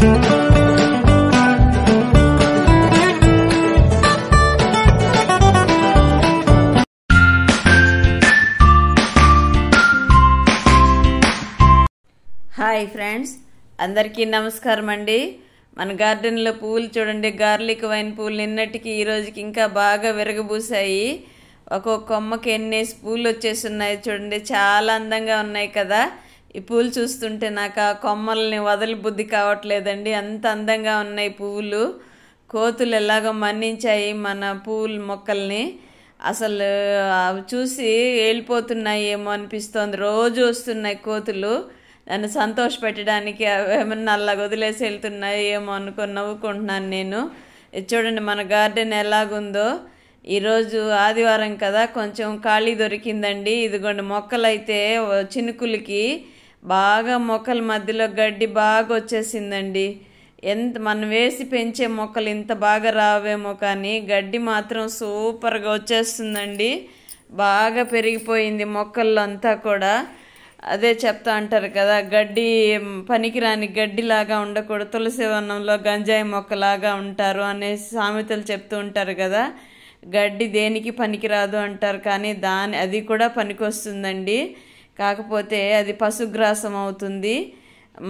Hi friends, అందరికీ నమస్కారం అండి. మన గార్డెన్లో పువ్వులు చూడండి, గార్లిక్ వైన్ పువ్వులు నిన్నటికి ఈ రోజుకి ఇంకా బాగా విరగబూసాయి. ఒక్కొక్క కొమ్మకి ఎన్నేసి పూలు వచ్చేస్తున్నాయి చూడండి, చాలా అందంగా ఉన్నాయి కదా. ఈ పూలు చూస్తుంటే నాకు ఆ కొమ్మల్ని వదలి బుద్ధి కావట్లేదండి, అంత అందంగా ఉన్నాయి పువ్వులు. కోతులు ఎలాగో మన్నించాయి మన పువ్వుల మొక్కల్ని. అసలు చూసి వెళ్ళిపోతున్నాయి ఏమో అనిపిస్తోంది. రోజు వస్తున్నాయి కోతులు నన్ను సంతోష పెట్టడానికి. ఏమన్నా అలా వదిలేసి వెళ్తున్నాయి ఏమో అనుకొని నవ్వుకుంటున్నాను నేను. ఇది చూడండి మన గార్డెన్ ఎలాగుందో. ఈరోజు ఆదివారం కదా, కొంచెం ఖాళీ దొరికిందండి. ఇదిగోండి మొక్కలు అయితే చినుకులకి బాగా మొక్కల మధ్యలో గడ్డి బాగా వచ్చేసిందండి. మనం వేసి పెంచే మొక్కలు ఇంత బాగా రావేమో, కానీ గడ్డి మాత్రం సూపర్గా వచ్చేస్తుందండి. బాగా పెరిగిపోయింది మొక్కల్లో అంతా కూడా. అదే చెప్తా అంటారు కదా, గడ్డి పనికిరాని గడ్డిలాగా ఉండకూడదు, తులసి వనంలో గంజాయి మొక్కలాగా ఉంటారు అనే సామెతలు చెప్తూ ఉంటారు కదా. గడ్డి దేనికి పనికిరాదు అంటారు, కానీ అది కూడా పనికొస్తుందండి. కాకపోతే అది పశుగ్రాసం అవుతుంది.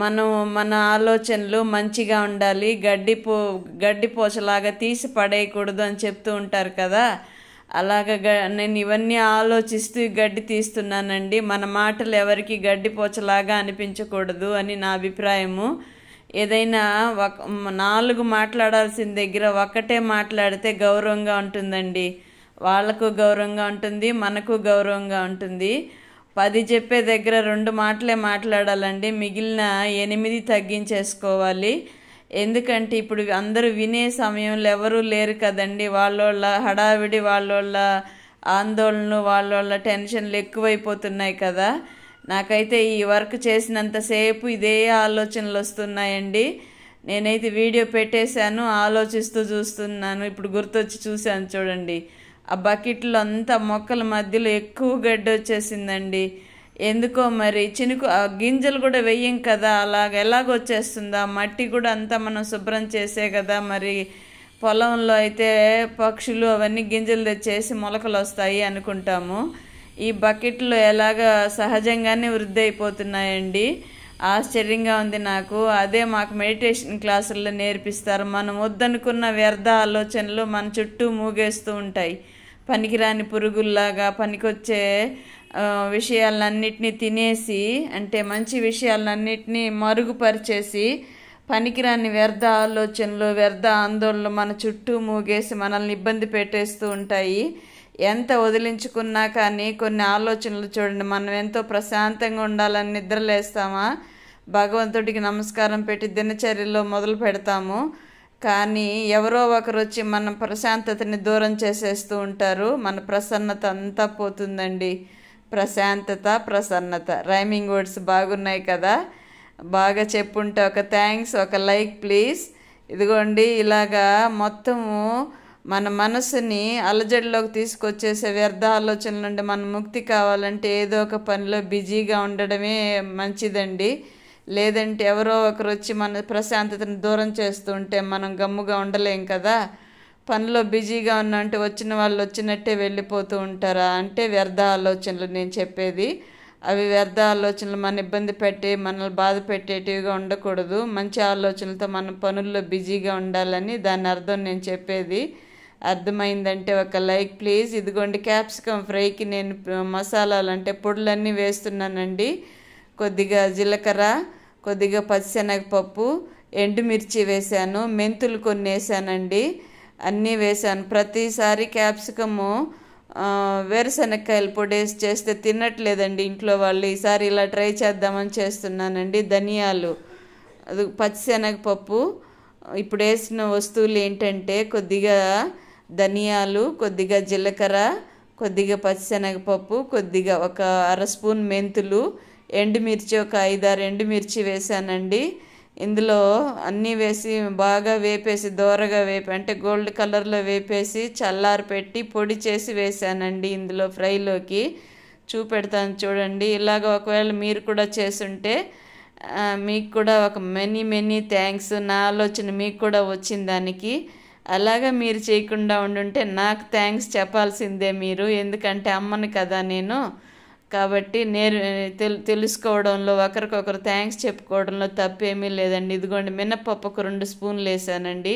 మన ఆలోచనలు మంచిగా ఉండాలి, గడ్డి పోచలాగా తీసి పడేయకూడదు అని చెప్తూ ఉంటారు కదా. నేను ఇవన్నీ ఆలోచిస్తూ గడ్డి తీస్తున్నానండి. మన మాటలు ఎవరికి గడ్డి పోచలాగా అనిపించకూడదు అని నా అభిప్రాయము. ఏదైనా 4 మాట్లాడాల్సిన దగ్గర ఒక్కటే మాట్లాడితే గౌరవంగా ఉంటుందండి. వాళ్ళకు గౌరవంగా ఉంటుంది, మనకు గౌరవంగా ఉంటుంది. 10 చెప్పే దగ్గర 2 మాటలే మాట్లాడాలండి, మిగిలిన 8 తగ్గించేసుకోవాలి. ఎందుకంటే ఇప్పుడు అందరూ వినే సమయంలో ఎవరూ లేరు కదండి. వాళ్ళ హడావిడి, వాళ్ళ ఆందోళనలు, వాళ్ళ టెన్షన్లు ఎక్కువైపోతున్నాయి కదా. నాకైతే ఈ వర్క్ చేసినంతసేపు ఇదే ఆలోచనలు వస్తున్నాయండి. నేనైతే వీడియో పెట్టేశాను, ఆలోచిస్తూ చూస్తున్నాను. ఇప్పుడు గుర్తొచ్చి చూశాను చూడండి, ఆ బకెట్లో అంతా మొక్కల మధ్యలో ఎక్కువ గడ్డి వచ్చేసిందండి. ఎందుకో మరి గింజలు కూడా వెయ్యం కదా, ఎలాగొచ్చేస్తుందా? మట్టి కూడా అంతా మనం శుభ్రం చేసే కదా. మరి పొలంలో అయితే పక్షులు అవన్నీ గింజలు తెచ్చేసి మొలకలు వస్తాయి అనుకుంటాము. ఈ బకెట్లో సహజంగానే వృద్ధి అయిపోతున్నాయండి. ఆశ్చర్యంగా ఉంది నాకు. అదే మాకు మెడిటేషన్ క్లాసుల్లో నేర్పిస్తారు. మనం వద్దనుకున్న వ్యర్థ ఆలోచనలు మన చుట్టూ మూగేస్తూ ఉంటాయి. పనికిరాని పురుగుల్లాగా పనికొచ్చే విషయాలన్నిటినీ తినేసి, అంటే మంచి విషయాలన్నిటినీ మరుగుపరిచేసి, పనికిరాని వ్యర్థ ఆలోచనలు, వ్యర్థ ఆందోళనలు మన చుట్టూ మూగేసి మనల్ని ఇబ్బంది పెట్టేస్తూ ఉంటాయి. ఎంత వదిలించుకున్నా కానీ కొన్ని ఆలోచనలు చూడండి, మనం ఎంతో ప్రశాంతంగా ఉండాలని నిద్రలేస్తామా, భగవంతుడికి నమస్కారం పెట్టి దినచర్యలో మొదలు పెడతాము. కానీ ఎవరో ఒకరు వచ్చి మన ప్రశాంతతని దూరం చేసేస్తూ ఉంటారు. మన ప్రసన్నత అంతా పోతుందండి. ప్రసన్నత రైమింగ్ వర్డ్స్ బాగున్నాయి కదా. బాగా చెప్పుంటే ఒక థ్యాంక్స్, ఒక లైక్ ప్లీజ్. ఇదిగోండి ఇలాగా మొత్తము మన మనసుని అలజడిలోకి తీసుకొచ్చేసే వ్యర్థ ఆలోచనల నుండి మనం ముక్తి కావాలంటే ఏదో ఒక పనిలో బిజీగా ఉండడమే మంచిదండి. లేదంటే ఎవరో ఒకరు వచ్చి మన ప్రశాంతతను దూరం చేస్తూ ఉంటే మనం గమ్ముగా ఉండలేం కదా. పనిలో బిజీగా ఉన్నంటే వచ్చిన వాళ్ళు వచ్చినట్టే వెళ్ళిపోతూ ఉంటారా అంటే వ్యర్థ ఆలోచనలు నేను చెప్పేది. అవి వ్యర్థ ఆలోచనలు మన ఇబ్బంది పెట్టి మనల్ని బాధ పెట్టేటివిగా ఉండకూడదు. మంచి ఆలోచనలతో మన పనుల్లో బిజీగా ఉండాలని దాని అర్థం నేను చెప్పేది. అర్థమైందంటే ఒక లైక్ ప్లీజ్. ఇదిగోండి క్యాప్సికమ్ ఫ్రైకి నేను మసాలాలు అంటే పొడులన్నీ వేస్తున్నానండి. కొద్దిగా జీలకర్ర, కొద్దిగా పచ్చిశనగపప్పు, ఎండుమిర్చి వేశాను, మెంతులు కొన్ని వేసానండి. అన్నీ వేసాను. ప్రతిసారి క్యాప్సికము వేరుశనగకాయల పొడి వేసి చేస్తే తినట్లేదండి ఇంట్లో వాళ్ళు. ఈసారి ఇలా ట్రై చేద్దామని చేస్తున్నానండి. ధనియాలు, అది పచ్చిశనగపప్పు. ఇప్పుడు వేసిన వస్తువులు ఏంటంటే కొద్దిగా ధనియాలు, కొద్దిగా జీలకర్ర, కొద్దిగా పచ్చిశనగపప్పు, కొద్దిగా ఒక 1/2 స్పూన్ మెంతులు, ఎండుమిర్చి ఒక 5-6 ఎండుమిర్చి వేసానండి. ఇందులో అన్నీ వేసి బాగా వేపేసి దోరగా అంటే గోల్డ్ కలర్లో వేపేసి చల్లారి పెట్టి పొడి చేసి వేసానండి ఇందులో ఫ్రైలోకి. చూపెడతాను చూడండి. ఇలాగ ఒకవేళ మీరు కూడా చేసుంటే మీకు కూడా ఒక మెనీ థ్యాంక్స్. నా ఆలోచన మీకు కూడా వచ్చిన దానికి. అలాగా మీరు చేయకుండా ఉండుంటే నాకు థ్యాంక్స్ చెప్పాల్సిందే మీరు, ఎందుకంటే అమ్మని కదా నేను. కాబట్టి తెలుసుకోవడంలో ఒకరికొకరు థ్యాంక్స్ చెప్పుకోవడంలో తప్పేమీ లేదండి. ఇదిగోండి, మినప్పప్పు ఒక 2 స్పూన్లు వేసానండి,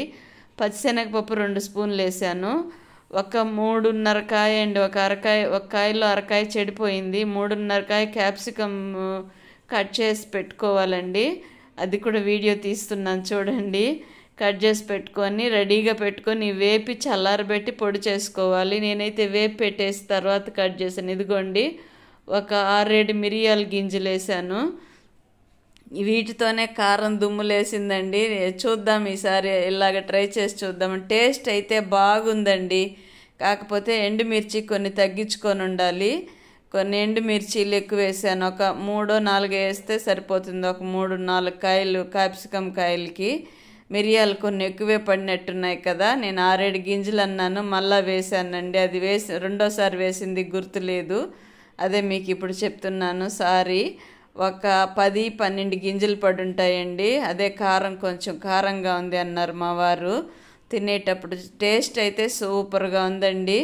పచ్చిశనగపప్పు 2 స్పూన్లు వేసాను. ఒక 3.5 కాయ అండి, ఒక కాయలో అరకాయ చెడిపోయింది. 3.5 కాయ క్యాప్సికమ్ కట్ చేసి పెట్టుకోవాలండి. అది కూడా వీడియో తీస్తున్నాను చూడండి. కట్ చేసి పెట్టుకొని రెడీగా పెట్టుకొని వేపి చల్లారబెట్టి పొడి చేసుకోవాలి. నేనైతే వేపి పెట్టేసి తర్వాత కట్ చేశాను. ఇదిగోండి, ఒక 6-7 మిరియాల గింజలు వేసాను. వీటితోనే కారం దుమ్ములేసిందండి. చూద్దాం, ఈసారి ఇలాగ ట్రై చేసి చూద్దాం. టేస్ట్ అయితే బాగుందండి. కాకపోతే ఎండుమిర్చి కొన్ని తగ్గించుకొని ఉండాలి. కొన్ని ఎండుమిర్చీలు ఎక్కువ వేసాను. ఒక 3-4 వేస్తే సరిపోతుంది. ఒక 3-4 కాయలు క్యాప్సికమ్ కాయలకి. మిరియాలు కొన్ని ఎక్కువే పడినట్టున్నాయి కదా. నేను 6-7 గింజలు అన్నాను, మళ్ళీ వేసానండి. అది రెండోసారి వేసింది గుర్తులేదు, అదే మీకు ఇప్పుడు చెప్తున్నాను, సారీ. ఒక 10-12 గింజలు పడి ఉంటాయండి. అదే కారం కొంచెం కారంగా ఉంది అన్నారు మా వారు తినేటప్పుడు. టేస్ట్ అయితే సూపర్గా ఉందండి.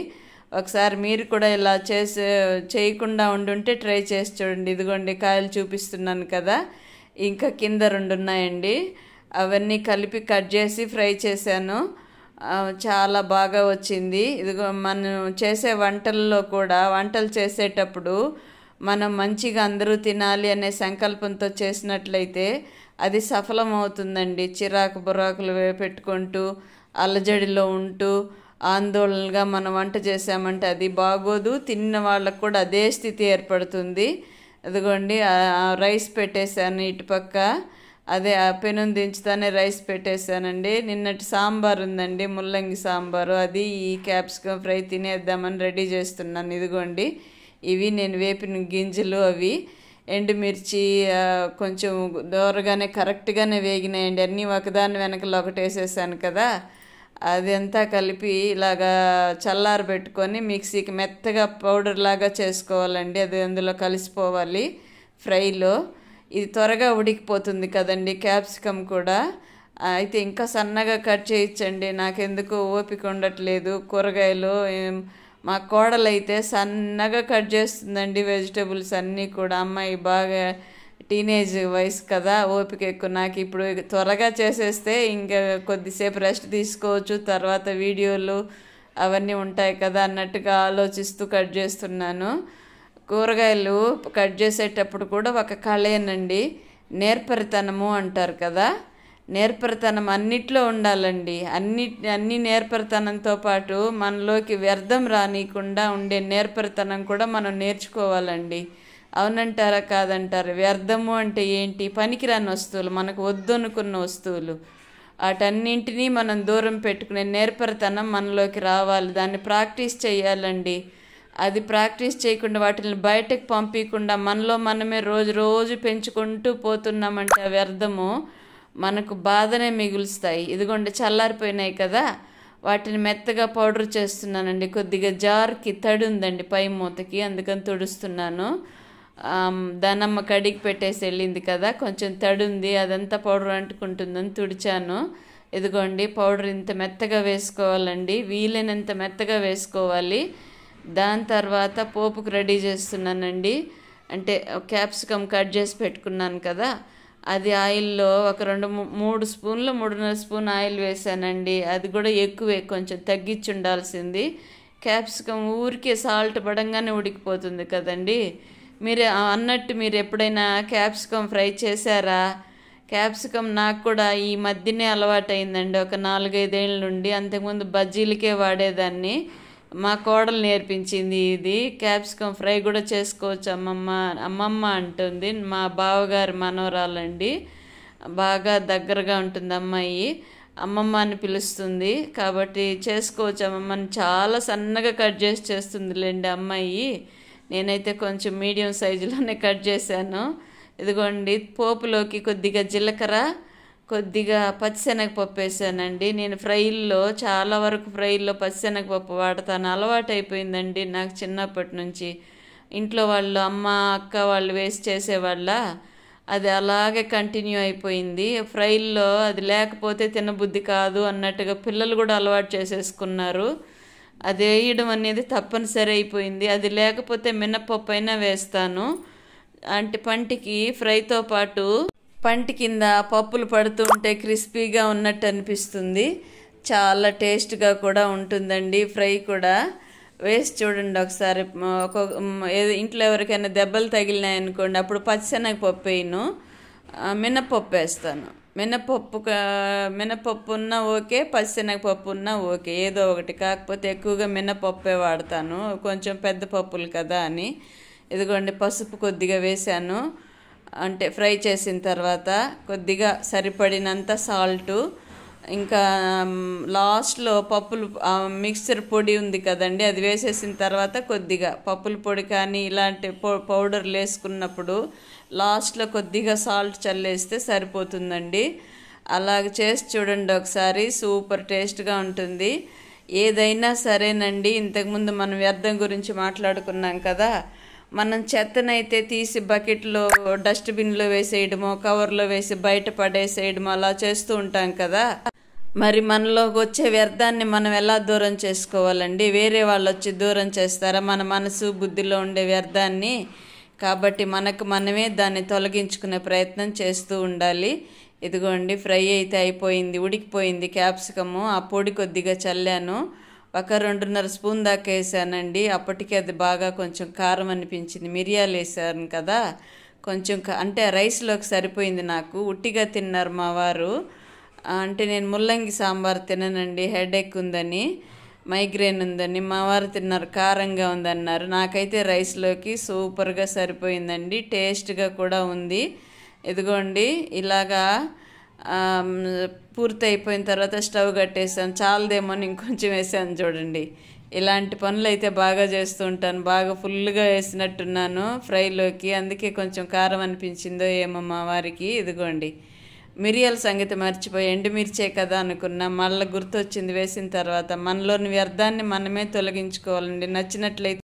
ఒకసారి మీరు కూడా ఇలా చేయకుండా ఉండుంటే ట్రై చేసి చూడండి. ఇదిగోండి, కాయలు చూపిస్తున్నాను కదా, ఇంకా కింద 2 ఉన్నాయండి. అవన్నీ కలిపి కట్ చేసి ఫ్రై చేశాను. చాలా బాగా వచ్చింది. ఇదిగో, మనం చేసే వంటల్లో కూడా, వంటలు చేసేటప్పుడు మనం మంచిగా అందరూ తినాలి అనే సంకల్పంతో చేసినట్లయితే అది సఫలమవుతుందండి. చిరాకు బురాకులు పెట్టుకుంటూ అలజడిలో ఉంటూ ఆందోళనగా మనం వంట చేసామంటే అది బాగోదు. తిన్న వాళ్ళకు కూడా అదే స్థితి ఏర్పడుతుంది. అదిగోండి, రైస్ పెట్టేశాను ఇటుపక్క. అదే ఆ పెనం దించుతానే రైస్ పెట్టేశానండి. నిన్నటి సాంబార్ ఉందండి, ముల్లంగి సాంబారు. అది ఈ క్యాప్సికమ్ ఫ్రై తినేద్దామని రెడీ చేస్తున్నాను. ఇదిగోండి, ఇవి నేను వేపిన గింజలు. అవి ఎండుమిర్చి కొంచెం దోరగానే కరెక్ట్గానే వేగినాయండి. అన్నీ ఒకదాని వెనకలో ఒకటి వేసేసాను కదా. అదంతా కలిపి ఇలాగా చల్లారబెట్టుకొని మిక్సీకి మెత్తగా పౌడర్ లాగా చేసుకోవాలండి. అది అందులో కలిసిపోవాలి ఫ్రైలో. ఇది త్వరగా ఉడికిపోతుంది కదండి క్యాప్సికమ్ కూడా. అయితే ఇంకా సన్నగా కట్ చేయించండి, నాకెందుకు ఓపిక ఉండట్లేదు. కూరగాయలు మా కోడలైతే సన్నగా కట్ చేస్తుందండి వెజిటబుల్స్ అన్నీ కూడా. అమ్మాయి బాగా టీనేజ్ వయసు కదా, ఓపిక ఎక్కువ. నాకు ఇప్పుడు త్వరగా చేసేస్తే ఇంకా కొద్దిసేపు రెస్ట్ తీసుకోవచ్చు, తర్వాత వీడియోలు అవన్నీ ఉంటాయి కదా అన్నట్టుగా ఆలోచిస్తూ కట్ చేస్తున్నాను. కూరగాయలు కట్ చేసేటప్పుడు కూడా ఒక కళేనండి, నేర్పరితనము అంటారు కదా. నేర్పరితనం అన్నిట్లో ఉండాలండి. అన్ని నేర్పరితనంతో పాటు మనలోకి వ్యర్థం రానియకుండా ఉండే నేర్పరితనం కూడా మనం నేర్చుకోవాలండి. అవునంటారా కాదంటారా? వ్యర్థము అంటే ఏంటి? పనికిరాని వస్తువులు, మనకు వద్దనుకున్న వస్తువులు, వాటన్నింటినీ మనం దూరం పెట్టుకునే నేర్పరితనం మనలోకి రావాలి. దాన్ని ప్రాక్టీస్ చేయాలండి. అది ప్రాక్టీస్ చేయకుండా వాటిని బయటకు పంపించకుండా మనలో మనమే రోజు పెంచుకుంటూ పోతున్నామంటే వ్యర్థము మనకు బాధనే మిగులుస్తాయి. ఇదిగోండి, చల్లారిపోయినాయి కదా, వాటిని మెత్తగా పౌడర్ చేస్తున్నానండి. కొద్దిగా జార్కి తడి ఉందండి పై మూతకి, అందుకని తుడుస్తున్నాను. దానమ్మ కడిగి పెట్టేసి వెళ్ళింది కదా, కొంచెం తడి ఉంది, అదంతా పౌడర్ అంటుకుంటుందని తుడిచాను. ఇదిగోండి, పౌడర్ ఇంత మెత్తగా వేసుకోవాలండి, వీలైనంత మెత్తగా వేసుకోవాలి. దాని తర్వాత పోపుకు రెడీ చేస్తున్నానండి. అంటే క్యాప్సికమ్ కట్ చేసి పెట్టుకున్నాను కదా, అది ఆయిల్లో ఒక 2-3 స్పూన్లు 3.5 స్పూన్ ఆయిల్ వేసానండి. అది కూడా ఎక్కువే, కొంచెం తగ్గించి ఉండాల్సింది. క్యాప్సికమ్ ఊరికే సాల్ట్ పడంగానే ఉడికిపోతుంది కదండి. మీరు అన్నట్టు మీరు ఎప్పుడైనా క్యాప్సికమ్ ఫ్రై చేశారా? క్యాప్సికమ్ నాకు కూడా ఈ మధ్యనే అలవాటైందండి, ఒక 4-5 ఏళ్ళ నుండి. అంతకుముందు బజ్జీలకే వాడేదాన్ని. మా కోడలు నేర్పించింది. ఇది క్యాప్సికమ్ ఫ్రై కూడా చేసుకోవచ్చు అమ్మమ్మ అంటుంది. మా బావగారి మనవరాలండి, బాగా దగ్గరగా ఉంటుంది అమ్మాయి, అమ్మమ్మ అని పిలుస్తుంది. కాబట్టి చేసుకోవచ్చు అమ్మమ్మని. చాలా సన్నగా కట్ చేసి చేస్తుందిలేండి అమ్మాయి. నేనైతే కొంచెం మీడియం సైజులోనే కట్ చేశాను. ఇదిగోండి, పోపులోకి కొద్దిగా జీలకర్ర, కొద్దిగా పచ్చిశనగపప్పు వేసానండి. నేను ఫ్రైల్లో చాలా వరకు పచ్చిశనగపప్పు వాడతాను, అలవాటు అయిపోయిందండి నాకు చిన్నప్పటి నుంచి. ఇంట్లో వాళ్ళు, అమ్మ అక్క వాళ్ళు వేసి చేసేవాళ్ళ, అది అలాగే కంటిన్యూ అయిపోయింది. ఫ్రైల్లో అది లేకపోతే తినబుద్ధి కాదు అన్నట్టుగా పిల్లలు కూడా అలవాటు చేసేసుకున్నారు. అది వేయడం అనేది తప్పనిసరి అయిపోయింది. అది లేకపోతే మినప్పప్పు అయినా వేస్తాను. అంటే పంటికి ఫ్రైతో పాటు పంటి కింద పప్పులు పడుతూ ఉంటే క్రిస్పీగా ఉన్నట్టు అనిపిస్తుంది. చాలా టేస్ట్గా కూడా ఉంటుందండి. ఫ్రై కూడా వేసి చూడండి ఒకసారి. ఇంట్లో ఎవరికైనా దెబ్బలు తగిలినాయనుకోండి, అప్పుడు పచ్చిశనగపప్పు వేయను, మినప్పప్పు వేస్తాను. మినప్పప్పు ఉన్నా ఓకే, పచ్చిశనగపప్పు ఉన్నా ఓకే, ఏదో ఒకటి. కాకపోతే ఎక్కువగా మినప్పప్పే వాడతాను, కొంచెం పెద్ద పప్పులు కదా అని. ఇదిగోండి పసుపు కొద్దిగా వేసాను. అంటే ఫ్రై చేసిన తర్వాత కొద్దిగా సరిపడినంత సాల్టు, ఇంకా లాస్ట్లో పప్పులు మిక్సర్ పొడి ఉంది కదండి, అది వేసేసిన తర్వాత కొద్దిగా పప్పుల పొడి కానీ ఇలాంటి పౌడర్లు వేసుకున్నప్పుడు లాస్ట్లో కొద్దిగా సాల్ట్ చల్లేస్తే సరిపోతుందండి. అలాగ చేసి చూడండి ఒకసారి, సూపర్ టేస్ట్గా ఉంటుంది. ఏదైనా సరేనండి, ఇంతకుముందు మనం వ్యర్థం గురించి మాట్లాడుకున్నాం కదా, మనం చెత్తనైతే తీసి బకెట్లో డస్ట్బిన్లో వేసేయడమో కవర్లో వేసి బయట పడేసేయడమో అలా చేస్తూ ఉంటాం కదా. మరి మనలోకి వచ్చే వ్యర్థాన్ని మనం ఎలా దూరం చేసుకోవాలండి? వేరే వాళ్ళు వచ్చి దూరం చేస్తారా మన మనసు బుద్ధిలో ఉండే వ్యర్థాన్ని? కాబట్టి మనకు మనమే దాన్ని తొలగించుకునే ప్రయత్నం చేస్తూ ఉండాలి. ఇదిగోండి ఫ్రై అయితే అయిపోయింది, ఉడికిపోయింది క్యాప్సికము. ఆ పొడి కొద్దిగా చల్లాను, ఒక 2.5 స్పూన్ దాకా వేసానండి. అప్పటికి అది బాగా కొంచెం కారం అనిపించింది. మిరియాలు వేసాను కదా, కొంచెం అంటే రైస్లోకి సరిపోయింది నాకు. ఉట్టిగా తిన్నారు మా వారు. అంటే నేను ముల్లంగి సాంబార్ తిననండి, హెడేక్ ఉందని, మైగ్రేన్ ఉందని. మా వారు తిన్నారు, కారంగా ఉందన్నారు. నాకైతే రైస్లోకి సూపర్గా సరిపోయిందండి, టేస్ట్గా కూడా ఉంది. ఇదిగోండి ఇలాగా పూర్తి అయిపోయిన తర్వాత స్టవ్ కట్టేసాను. చాలదేమో ఇంకొంచెం వేసాను చూడండి. ఇలాంటి పనులు అయితే బాగా చేస్తూ ఉంటాను. బాగా ఫుల్గా వేసినట్టున్నాను ఫ్రైలోకి, అందుకే కొంచెం కారం అనిపించిందో ఏమో మా వారికి. ఇదిగోండి మిరియాల సంగతి మర్చిపోయి ఎండుమిర్చే కదా అనుకున్నా, మళ్ళీ గుర్తొచ్చింది వేసిన తర్వాత. మనలోని వ్యర్థాన్ని మనమే తొలగించుకోవాలండి. నచ్చినట్లయితే